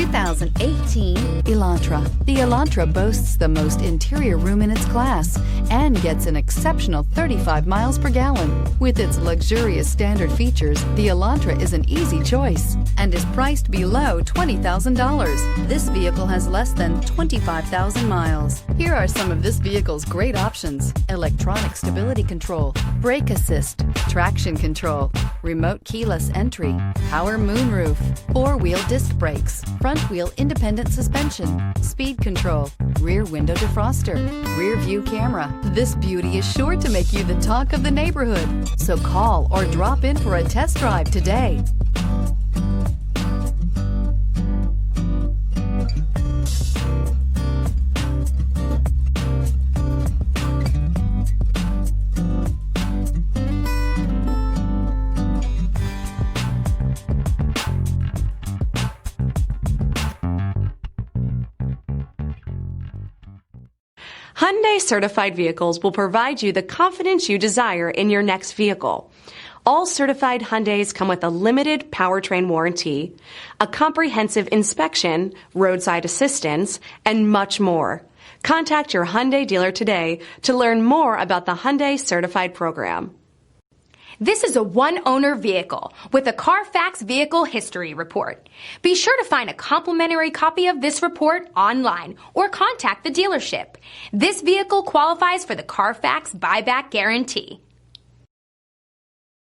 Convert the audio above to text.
2018 Elantra. The Elantra boasts the most interior room in its class and gets an exceptional 35 miles per gallon. With its luxurious standard features, the Elantra is an easy choice and is priced below $20,000. This vehicle has less than 25,000 miles. Here are some of this vehicle's great options: electronic stability control, brake assist, traction control, remote keyless entry, power moonroof, four-wheel disc brakes, front-wheel independent suspension, speed control, rear window defroster, rear view camera. This beauty is sure to make you the talk of the neighborhood. So call or drop in for a test drive today. Hyundai Certified Vehicles will provide you the confidence you desire in your next vehicle. All certified Hyundais come with a limited powertrain warranty, a comprehensive inspection, roadside assistance, and much more. Contact your Hyundai dealer today to learn more about the Hyundai Certified program. This is a one-owner vehicle with a CARFAX Vehicle History Report. Be sure to find a complimentary copy of this report online or contact the dealership. This vehicle qualifies for the CARFAX Buyback Guarantee.